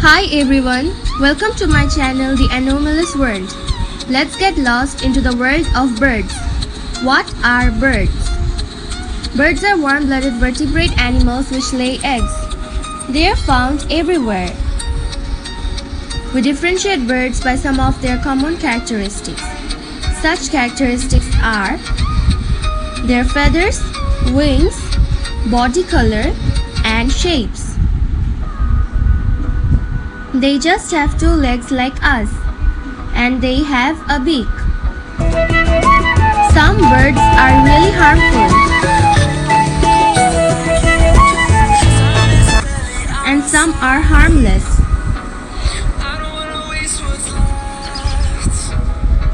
Hi everyone, welcome to my channel The Anomalous World. Let's get lost into the world of birds. What are birds? Birds are warm-blooded vertebrate animals which lay eggs. They are found everywhere. We differentiate birds by some of their common characteristics. Such characteristics are their feathers, wings, body color, and shapes. They just have two legs like us, and they have a beak. Some birds are really harmful, and some are harmless.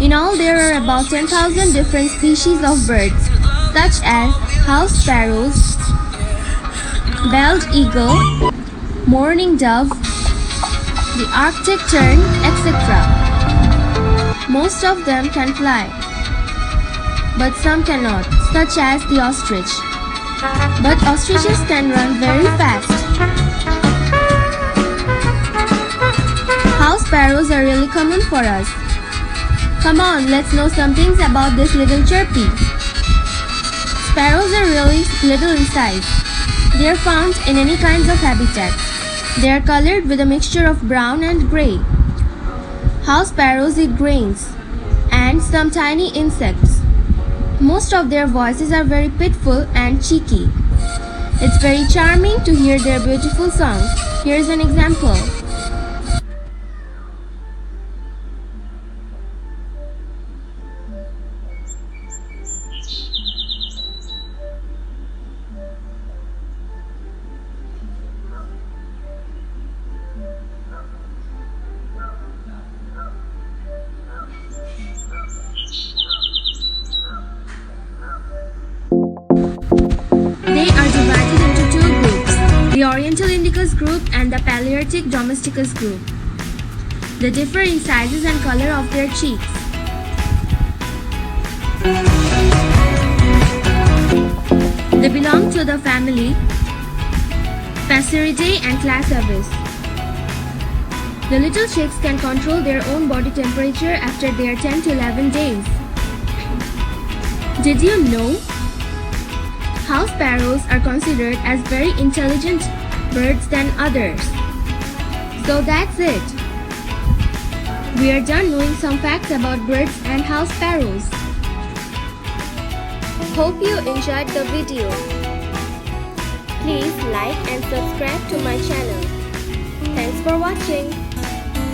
In all, there are about 10,000 different species of birds, such as house sparrows, bald eagle, mourning dove, the Arctic tern, etc. Most of them can fly, but some cannot, such as the ostrich. But ostriches can run very fast. House sparrows are really common for us. Come on, let's know some things about this little chirpy. Sparrows are really little in size. They are found in any kinds of habitats. They are colored with a mixture of brown and gray. House sparrows eat grains and some tiny insects. Most of their voices are very pitiful and cheeky. It's very charming to hear their beautiful songs. Here's an example. They are divided into two groups, the Oriental Indicus group and the Palearctic Domesticus group. They differ in sizes and color of their cheeks. They belong to the family Passeridae and class Aves. The little chicks can control their own body temperature after they are 10 to 11 days. Did you know? House sparrows are considered as very intelligent birds than others. So that's it. We are done knowing some facts about birds and house sparrows. Hope you enjoyed the video. Please like and subscribe to my channel. Thanks for watching.